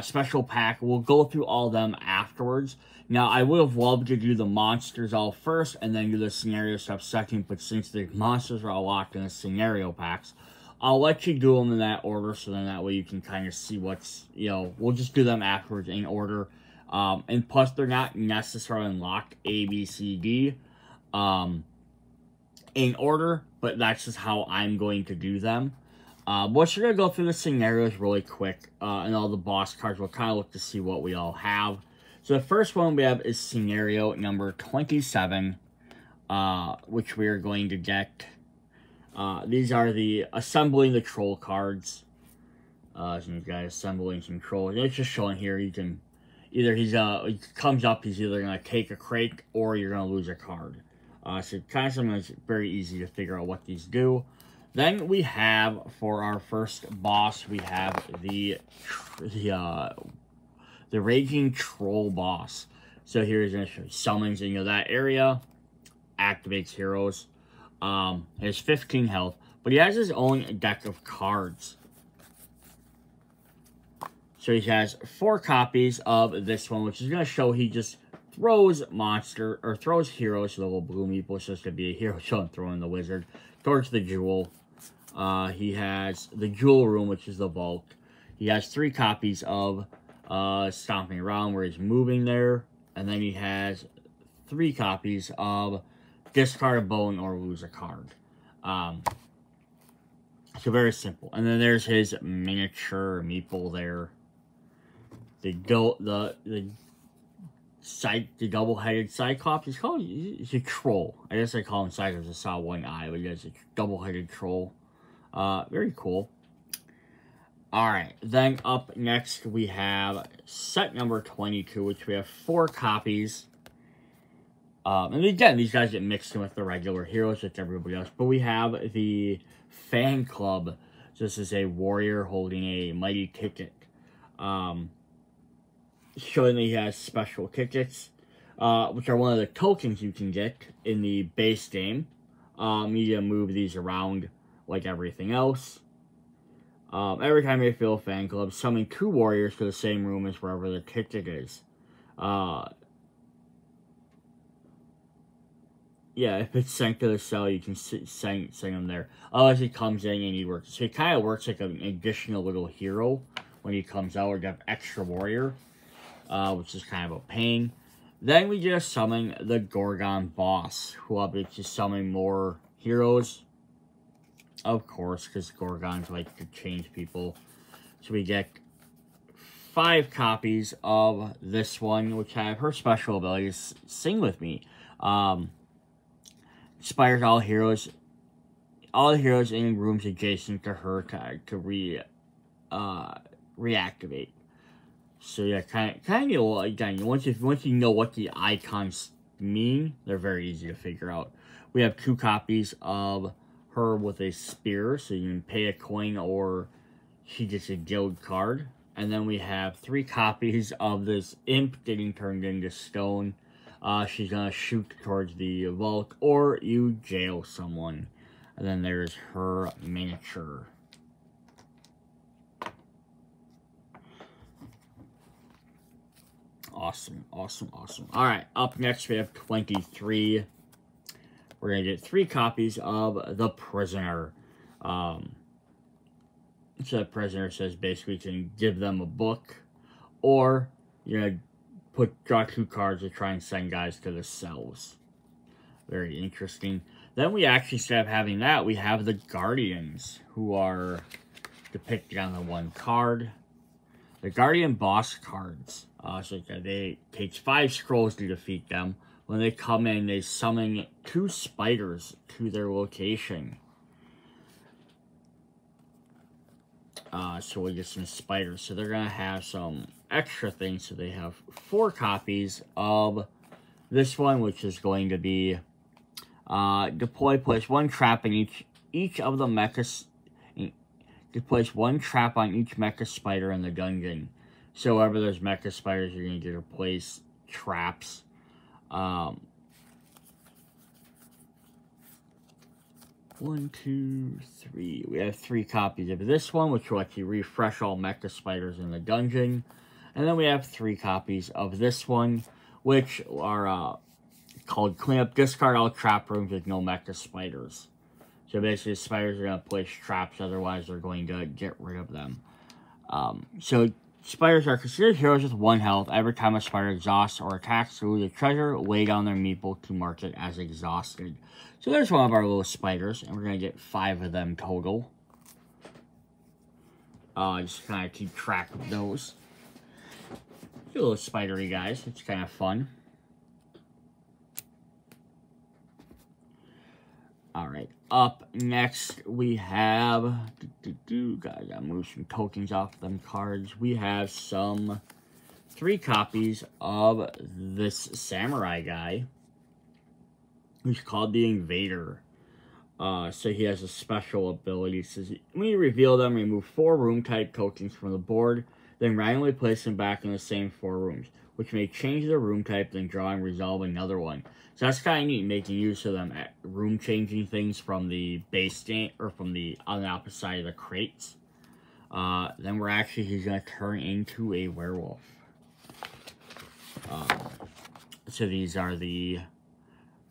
special pack. We'll go through all of them afterwards. Now, I would have loved to do the monsters all first and then do the scenario stuff second, but since the monsters are all locked in the scenario packs, I'll let you do them in that order, so then that way you can kind of see what's, we'll just do them afterwards in order. And plus, they're not necessarily unlocked A, B, C, D in order, but that's just how I'm going to do them. But we're going to go through the scenarios really quick, and all the boss cards. We'll kind of look to see what we all have. So the first one we have is scenario number 27, which we are going to get. These are the assembling the troll cards. So you've got assembling some trolls. It's just showing here you can either he comes up, he's either going to take a crate or you're going to lose a card. So kind of something that's very easy to figure out what these do. Then we have, for our first boss, we have the Raging Troll boss. So here's going to show summons into that area, activates heroes. He has 15 health, but he has his own deck of cards. So he has 4 copies of this one, which is going to show he just throws throws heroes, so the little blue meeple is supposed to be a hero, so I'm throwing the wizard, towards the jewel. He has the jewel room, which is the vault. He has 3 copies of Stomping Around, where he's moving there. And then he has 3 copies of Discard a Bone or Lose a Card. So very simple. And then there's his miniature meeple there. The double-headed Cyclops. He's a troll. I guess I call him Cyclops. I saw one eye, but he's a double-headed troll. Very cool. Alright, then up next we have set number 22, which we have 4 copies. And again, these guys get mixed in with the regular heroes, like everybody else. But we have the Fan Club. So this is a warrior holding a mighty ticket. Showing that he has special tickets, which are one of the tokens you can get in the base game. You need to move these around like everything else. Every time you fill a fan club, summon 2 warriors to the same room as wherever the ticket is. Yeah, if it's sent to the cell, you can send him there. Otherwise, he comes in and he works. So he kind of works like an additional little hero when he comes out, or have extra warrior, which is kind of a pain. Then we just summon the Gorgon boss, who will be just summoning more heroes. Of course, because Gorgons like to change people. So we get 5 copies of this one, which have her special abilities. Sing with me. Inspires all heroes in rooms adjacent to her to reactivate. So yeah, kind of again, once you know what the icons mean, they're very easy to figure out. We have 2 copies of her with a spear, so you can pay a coin or she gets a guild card. And then we have 3 copies of this imp getting turned into stone. She's gonna shoot towards the vault, or you jail someone. And then there's her miniature. Awesome, awesome, awesome. Alright, up next we have 23. We're going to get 3 copies of The Prisoner. So the Prisoner says basically you can give them a book, or you're going to draw 2 cards to try and send guys to the cells. Very interesting. Then we actually, instead of having that, we have the Guardians, who are depicted on the 1 card. The Guardian boss cards. So they take 5 scrolls to defeat them. When they come in, they summon 2 spiders to their location. So we get some spiders. So they're going to have some extra things. So they have 4 copies of this one, which is going to be deploy, place 1 trap in each of the mechas. Place 1 trap on each mecha spider in the dungeon. So wherever there's mecha spiders, you're going to get to place traps. 1, 2, 3. We have 3 copies of this one, which will actually refresh all mecha spiders in the dungeon. And then we have 3 copies of this one, which are called Clean Up. Discard all trap rooms with no mecha spiders. So basically, spiders are going to place traps, otherwise they're going to get rid of them. So spiders are considered heroes with 1 health. Every time a spider exhausts or attacks through the treasure, lay down their meeple to mark it as exhausted. So there's one of our little spiders, and we're going to get 5 of them total. Just kind of keep track of those. Little spidery guys, it's kind of fun. Alright, up next we have, guys, I moved some tokens off them cards. We have 3 copies of this samurai guy, who's called the Invader. So he has a special ability. It says, when you reveal them, remove 4 room-type tokens from the board, then randomly place them back in the same 4 rooms, which may change their room type, then draw and resolve another one. So that's kind of neat, making use of them room-changing things from the base game, or from the on the opposite side of the crates. Then we're actually, he's going to turn into a werewolf. So these are the,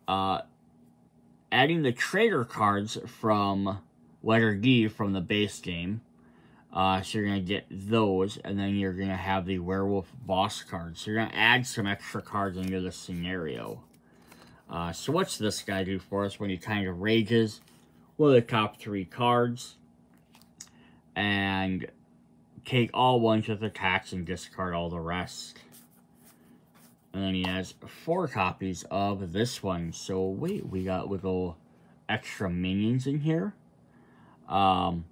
adding the trader cards from letter D from the base game. So you're going to get those, and then you're going to have the werewolf boss cards. So you're going to add some extra cards into the scenario. So what's this guy do for us when he kind of rages? Well, the top 3 cards. And take all ones with attacks and discard all the rest. And then he has 4 copies of this one. So wait, we got little extra minions in here. So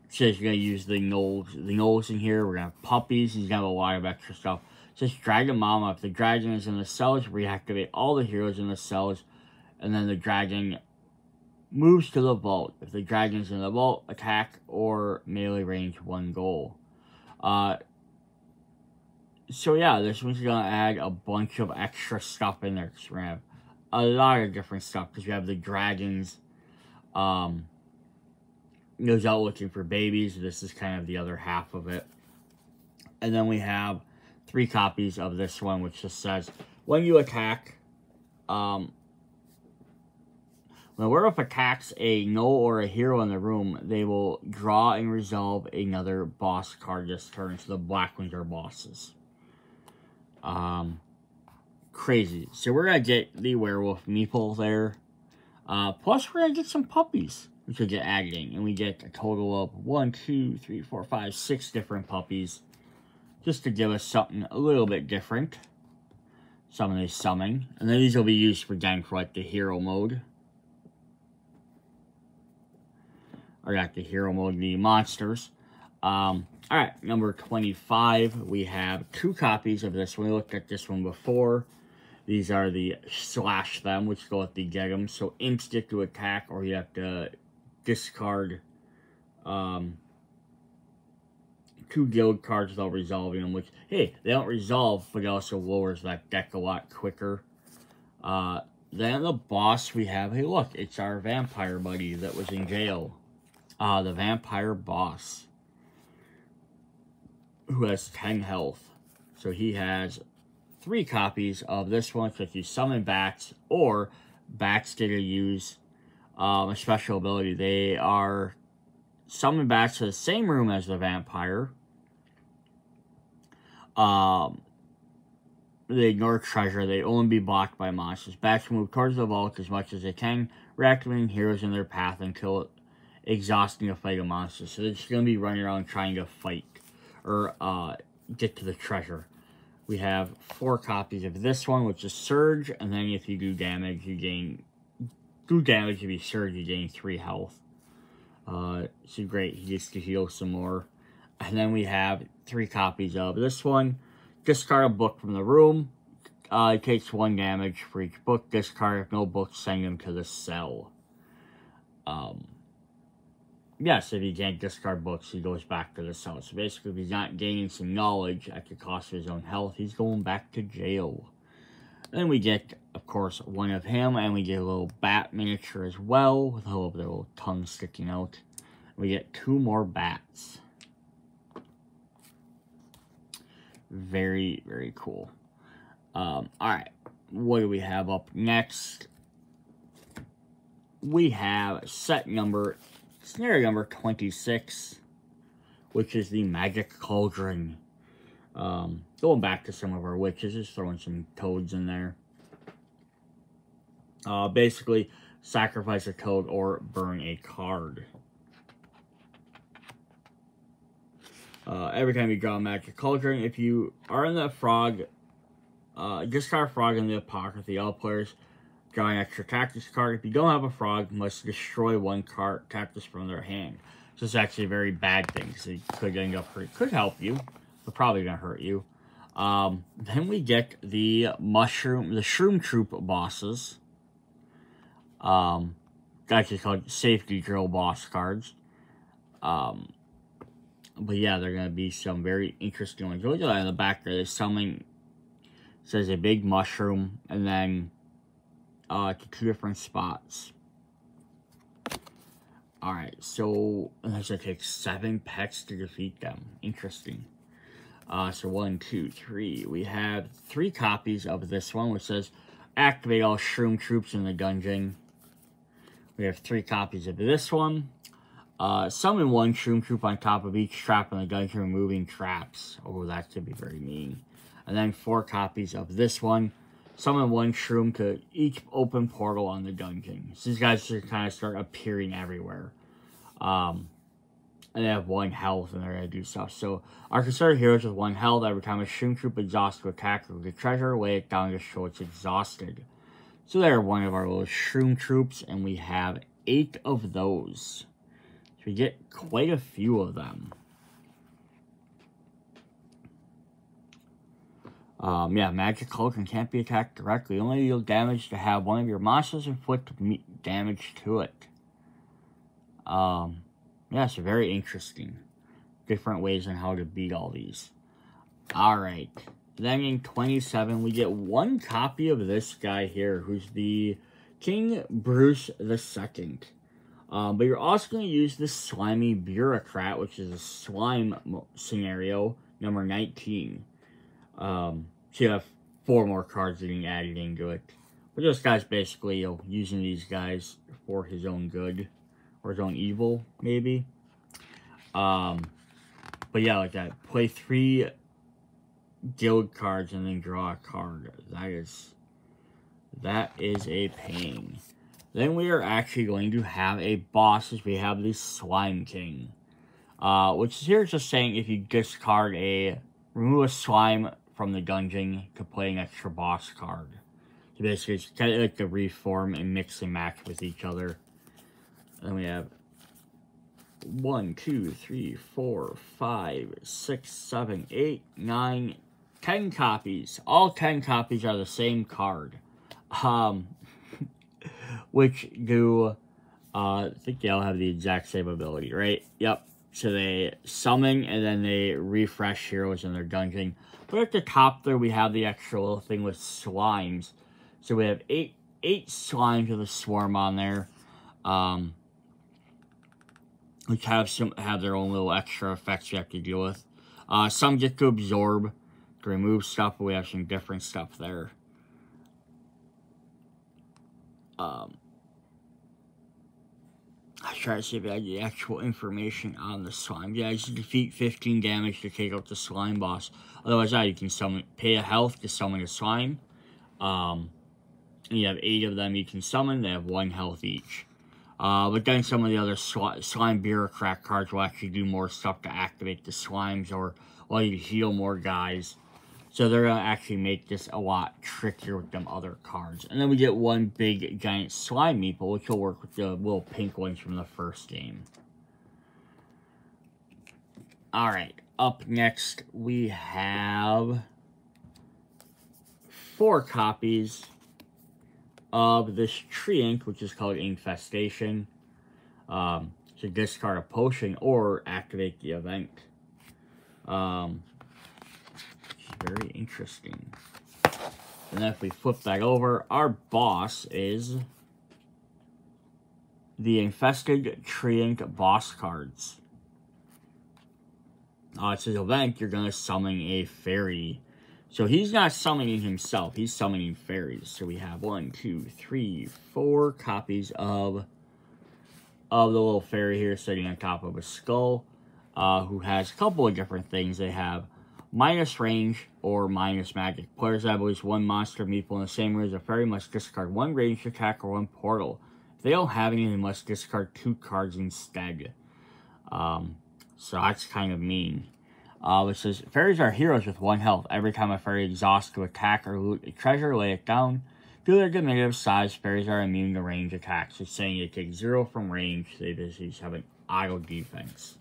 he's going to use the gnolls in here. We're going to have puppies. He's going to have a lot of extra stuff. It says Dragon Mama. If the dragon is in the cells, reactivate all the heroes in the cells. And then the dragon moves to the vault. If the dragon is in the vault, attack or melee range 1 goal. So yeah, this one's going to add a bunch of extra stuff in there. Because we're going to have a lot of different stuff. Because we have the dragons. Goes out looking for babies. This is kind of the other half of it. And then we have 3 copies of this one, which just says, when you attack, when a werewolf attacks a gnoll or a hero in the room, they will draw and resolve another boss card this turn. So the black ones are bosses. Crazy. So we're going to get the werewolf meeple there. Plus we're going to get some puppies, which will get added in. And we get a total of 1, 2, 3, 4, 5, 6 different puppies. Just to give us something a little bit different. Some of these summon. And then these will be used for like the hero mode. Or got the hero mode, the monsters. Alright, number 25. We have 2 copies of this one. We looked at this one before. These are the slash them, which go with the get them. So instant to attack, or you have to discard 2 guild cards without resolving them. Which, hey, they don't resolve, but it also lowers that deck a lot quicker. Then the boss we have, hey look, it's our vampire buddy that was in jail. The vampire boss, who has 10 health. So he has 3 copies of this one. So if you summon bats, or bats that use a special ability, they are summon bats to the same room as the vampire. They ignore treasure. They only be blocked by monsters. Bats move towards the vault as much as they can, reactivating heroes in their path until exhausting a fight of monsters. So they're just going to be running around trying to fight or get to the treasure. We have 4 copies of this one, which is Surge, and then if you do damage, you gain... Do damage, if you Surge, you gain 3 health. So great, he gets to heal some more. And then we have 3 copies of this one. Discard a book from the room. It takes 1 damage for each book. Discard, if no books, send them to the cell. Yes, if he can't discard books, he goes back to the cell. So basically, if he's not gaining some knowledge at the cost of his own health, he's going back to jail. Then we get, of course, 1 of him, and we get a little bat miniature as well, with a little tongue sticking out. We get 2 more bats. Very, very cool. Alright, what do we have up next? We have scenario number 26, which is the Magic Cauldron. Going back to some of our witches, just throwing some toads in there. Basically, sacrifice a toad or burn a card. Every time you draw a Magic Cauldron, if you are in the frog, discard a frog in the Apocryphy. All players draw an extra cactus card. If you don't have a frog, must destroy 1 cactus from their hand. So it's actually a very bad thing, because it could end up hurt. Could help you, but probably gonna hurt you. Then we get the Shroom Troop bosses. 2 actually called safety drill boss cards. But yeah, they're going to be some very interesting ones. Look at that in the back there. There's something, says a big mushroom, and then to 2 different spots. Alright, so it has to take 7 pets to defeat them. Interesting. So 1, 2, 3. We have 3 copies of this one, which says activate all shroom troops in the dungeon. We have 3 copies of this one. Summon 1 shroom troop on top of each trap in the dungeon, removing traps. Oh, that could be very mean. And then 4 copies of this one. Summon 1 shroom to each open portal on the dungeon. So these guys should kind of start appearing everywhere. And they have 1 health and they're going to do stuff. So, our considered heroes with 1 health. Every time a shroom troop exhausts to attack or the treasure, lay it down to show it's exhausted. So they're one of our little shroom troops, and we have 8 of those. So we get quite a few of them. Yeah, magic cloak and can't be attacked directly. Only deal damage to have one of your monsters inflict damage to it. Yeah, it's very interesting. Different ways on how to beat all these. Alright. Then in 27, we get 1 copy of this guy here, who's the King Bruce II. But you're also going to use this slimy bureaucrat, which is a slime scenario, number 19. So you have 4 more cards getting added into it. But this guy's basically using these guys for his own good. Or his own evil, maybe. But yeah, like that. Play 3 guild cards and then draw a card. That is a pain. Then we are actually going to have a boss, as we have the Slime King. Which is here just saying if you discard remove a slime from the dungeon to play an extra boss card. So basically it's kind of like the reform and mix and match with each other. Then we have 1, 2, 3, 4, 5, 6, 7, 8, 9, 10 copies. All 10 copies are the same card. Which do, I think they all have the exact same ability, right? Yep. So they summon and then they refresh heroes in their dungeon. But at the top there we have the extra little thing with slimes. So we have 8 slimes with a swarm on there. Which have their own little extra effects you have to deal with. Some get to absorb, to remove stuff, but we have some different stuff there. I try to see if I had the actual information on the slime. Yeah, you defeat 15 damage to take out the slime boss. Otherwise, you can pay a health to summon a slime. And you have 8 of them you can summon. They have 1 health each. But then some of the other slime bureaucrat cards will actually do more stuff to activate the slimes or allow you to heal more guys. So they're going to actually make this a lot trickier with them other cards. And then we get 1 big giant slime meeple, which will work with the little pink ones from the first game. Alright, up next we have 4 copies of this tree ink, which is called Infestation. So discard a potion or activate the event. Very interesting. And then if we flip that over, our boss is the Infested Tree Ink boss cards. It says event, you're going to summon a fairy. So he's not summoning himself, he's summoning fairies. So we have 1, 2, 3, 4 copies of the little fairy here sitting on top of a skull, who has a couple of different things. They have minus range or minus magic. Players have at least 1 monster meeple in the same room as a fairy must discard 1 ranged attack or 1 portal. If they don't have any, they must discard 2 cards instead. So that's kind of mean. It says, fairies are heroes with 1 health. Every time a fairy exhausts to attack or loot a treasure, lay it down. Due to their diminutive size, fairies are immune to range attacks. It's saying they take 0 from range. They basically have an auto defense.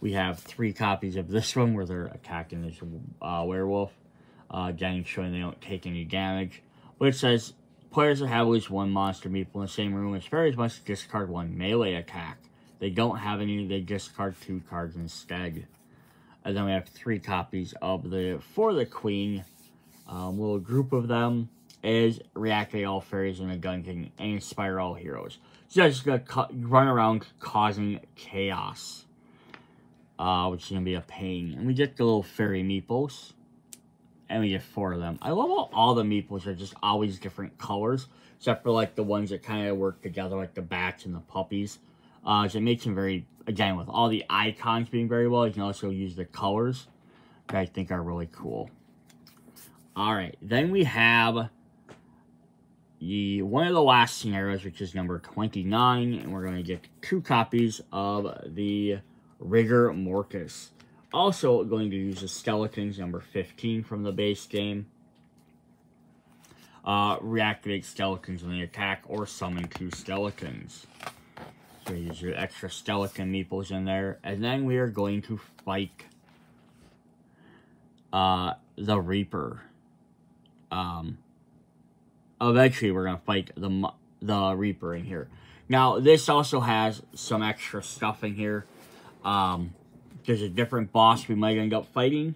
We have 3 copies of this one where they're attacking this werewolf. Again, showing they don't take any damage. But it says, players that have at least one monster meeple in the same room as fairies must discard one melee attack. They don't have any, they discard 2 cards instead. And then we have 3 copies of the For the Queen. Little group of them is reactivate all fairies in a dungeon and inspire all heroes. So they're just going to run around causing chaos, which is going to be a pain. And we get the little fairy meeples, and we get 4 of them. I love how all the meeples are just always different colors, except for like the ones that kind of work together, like the bats and the puppies. So it makes them very, again, with all the icons being very well, you can also use the colors that I think are really cool. Alright, then we have one of the last scenarios, which is number 29, and we're going to get 2 copies of the Rigor Mortis. Also going to use the Skeletons, number 15 from the base game. Reactivate Skeletons when they attack, or summon 2 Skeletons. So use your extra skeleton meeples in there. And then we are going to fight the Reaper. Eventually we're going to fight the Reaper in here. Now, this also has some extra stuff in here. There's a different boss we might end up fighting,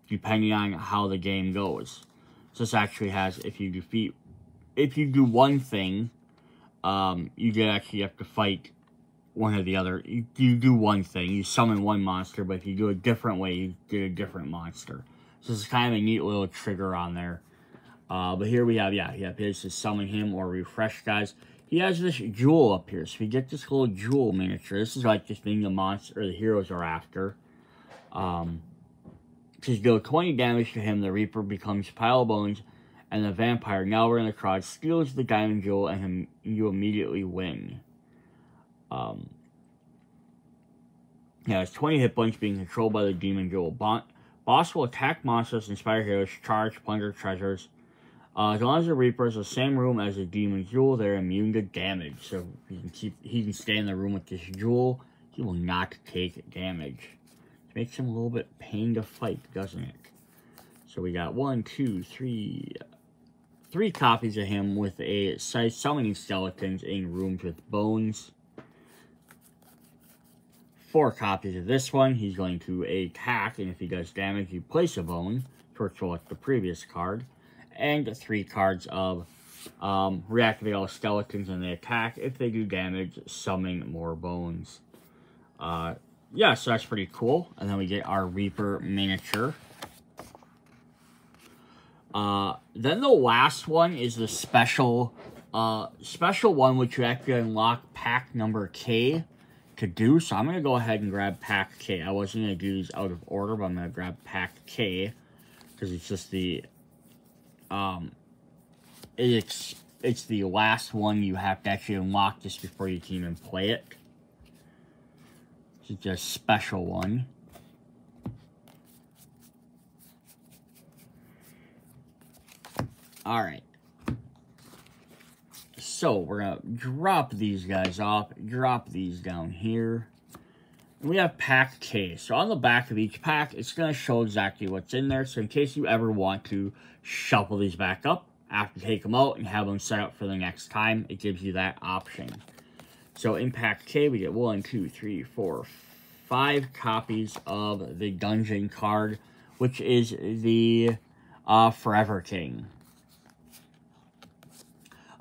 depending on how the game goes. So this actually has, if you do one thing, you actually have to fight one or the other. You do one thing, you summon one monster, but if you do a different way, you get a different monster. So it's kind of a neat little trigger on there. But here we have, here's to summon him or refresh, guys. He has this jewel up here, so we get this little jewel miniature. This is like the thing the monster or the heroes are after. To deal 20 damage to him, the Reaper becomes Pile of Bones, and the vampire, now we're in the crowd, steals the diamond jewel, and you immediately win. It's 20 hit points being controlled by the demon jewel. Boss will attack monsters, inspire heroes, charge, plunder treasures. As long as the Reaper is the same room as the demon jewel, they're immune to damage. So he can stay in the room with this jewel. He will not take damage. It makes him a little bit pain to fight, doesn't it? So we got 3 copies of him with a summoning skeletons in rooms with bones. 4 copies of this one. He's going to attack, and if he does damage, you place a bone, virtual like the previous card. And 3 cards of reactivate all skeletons and they attack. If they do damage, summon more bones. So that's pretty cool. And then we get our Reaper miniature. Then the last one is the special one, which you actually unlock pack number K to do. So I'm going to go ahead and grab pack K. I wasn't going to do these out of order, but I'm going to grab pack K because it's just the it's the last one you have to actually unlock just before you can even play it. It's just a special one. Alright. So we're gonna drop these guys off, drop these down here. And we have pack K. So on the back of each pack, it's going to show exactly what's in there. So in case you ever want to shuffle these back up, after take them out and have them set up for the next time, it gives you that option. So in pack K, we get 5 copies of the Dungeon card, which is the Forever King.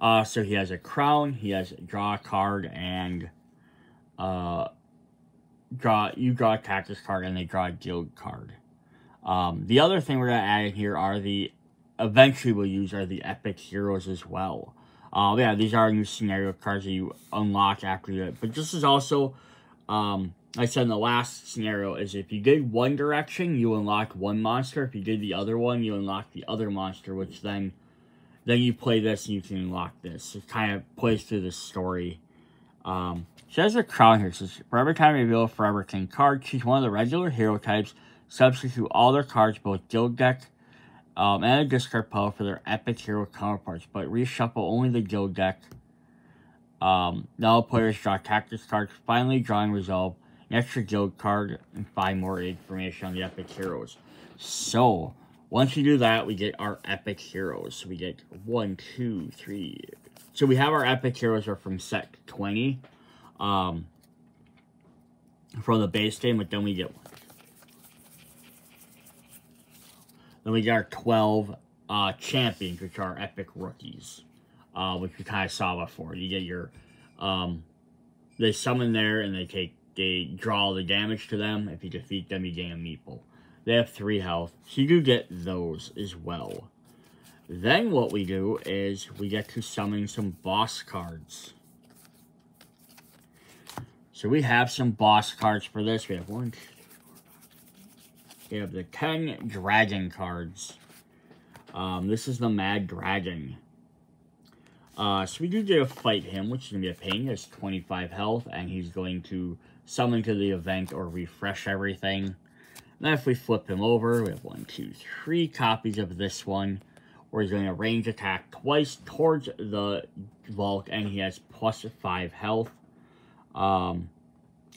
So he has a crown, he has draw a card, and you draw a cactus card, and they draw a guild card. The other thing we're going to add in here are eventually we'll use the epic heroes as well. These are new scenario cards that you unlock after you, but this is also, like I said in the last scenario, is if you did one direction, you unlock one monster. If you did the other one, you unlock the other monster, which then you play this and you can unlock this. It kind of plays through the story. She has a crown here. So for every time you reveal a Forever King card, choose one of the regular hero types, substitute all their cards, both guild deck and a discard pile for their epic hero counterparts, but reshuffle only the guild deck. Now players draw cactus cards, finally drawing resolve, an extra guild card, and 5 more information on the epic heroes. So, Once you do that, we get our epic heroes. So we get 1, 2, 3. So we have our epic heroes are from set 20. From the base game, but then we get one. Then we get our 12 champions, which are epic rookies. Which we kind of saw before. You get your they summon there and they draw the damage to them. If you defeat them, you gain a meeple. They have 3 health, so you do get those as well. Then what we do is we get to summon some boss cards. So we have some boss cards for this. We have 1, 2, 3, 4. We have the 10 dragon cards. This is the Mad Dragon. So we do get to fight him, which is going to be a pain. He has 25 health, and he's going to summon to the event or refresh everything. And then if we flip him over, we have 1, 2, 3 copies of this one, where he's going to range attack twice towards the vault, and he has plus 5 health.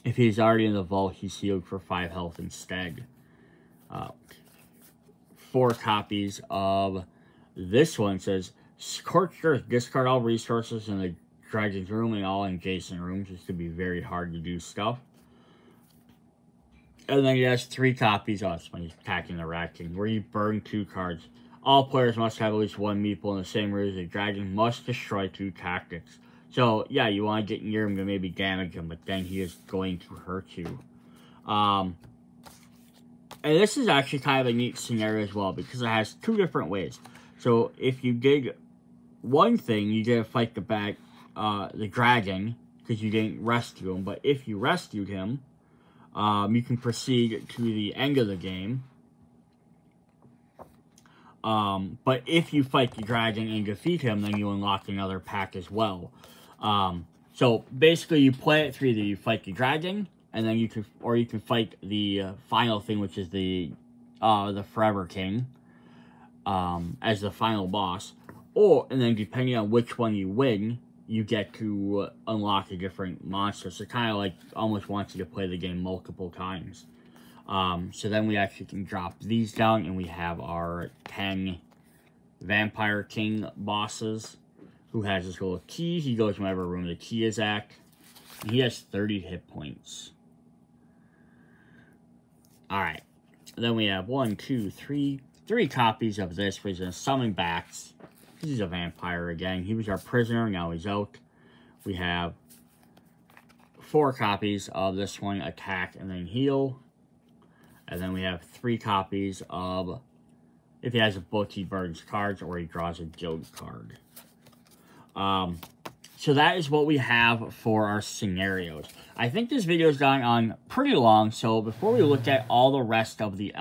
If he's already in the vault, he's healed for 5 health instead. 4 copies of this one. Says, Scorched Earth, discard all resources in the Dragon's room and all adjacent rooms. This could be very hard to do stuff. And then he has 3 copies. Oh, it's when he's attacking the Rat King, where you burn 2 cards. All players must have at least 1 meeple in the same room as the dragon must destroy 2 tactics. So, yeah, you want to get near him to maybe damage him, but then he is going to hurt you. And this is actually kind of a neat scenario as well, because it has 2 different ways. So, if you did one thing, you get to fight the dragon, because you didn't rescue him. But if you rescued him, you can proceed to the end of the game. But if you fight the dragon and defeat him, then you unlock another pack as well. So basically you play it through either you fight the dragon, and then you can fight the final thing, which is the Forever King, as the final boss. And then depending on which one you win, you get to unlock a different monster. So it kind of like almost wants you to play the game multiple times. So then we actually can drop these down, and we have our 10 Vampire King bosses, who has this little key. He goes whenever room the key is at, and he has 30 hit points. Alright, then we have 1, 2, 3 copies of this, where he's going to summon bats. He's a vampire again. He was our prisoner, now he's out. We have 4 copies of this one, attack and then heal. And then we have 3 copies of, if he has a book, he burns cards, or he draws a guild card. So that is what we have for our scenarios. I think this video has gone on pretty long, so before we look at all the rest of the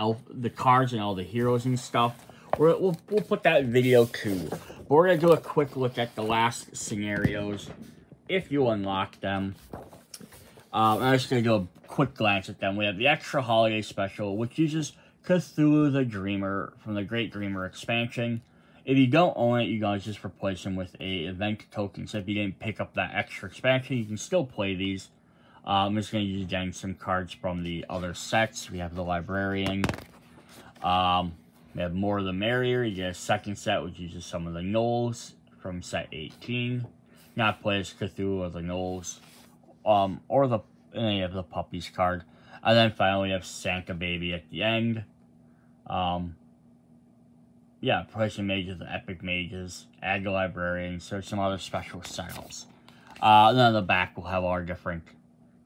cards and all the heroes and stuff, we'll put that video too. But we're going to do a quick look at the last scenarios, if you unlock them. I'm just going to do a quick glance at them. We have the Extra Holiday Special, which uses Cthulhu the Dreamer from the Great Dreamer expansion. If you don't own it, you guys just replace them with a event token. So if you didn't pick up that extra expansion, you can still play these. I'm just going to use again some cards from the other sets. We have the Librarian. We have More the Merrier. You get a second set, which uses some of the Gnolls from set 18. Not play as Cthulhu or the Gnolls. Or any of the Puppies card. And then finally we have Santa Baby at the end. Yeah, Poison Mages, the Epic Mages, add the Librarian, so some other special styles. And then on the back we'll have our different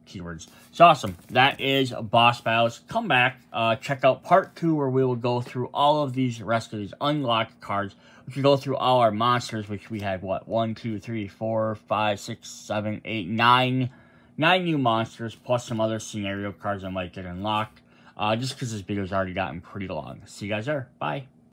keywords. So awesome. That is Boss Battles. Come back, check out part 2, where we will go through all of these rest of these unlocked cards. We can go through all our monsters, which we had, what, 1, 2, 3, 4, 5, 6, 7, 8, 9 new monsters, plus some other scenario cards that might get unlocked. Just because this video's already gotten pretty long. See you guys there. Bye.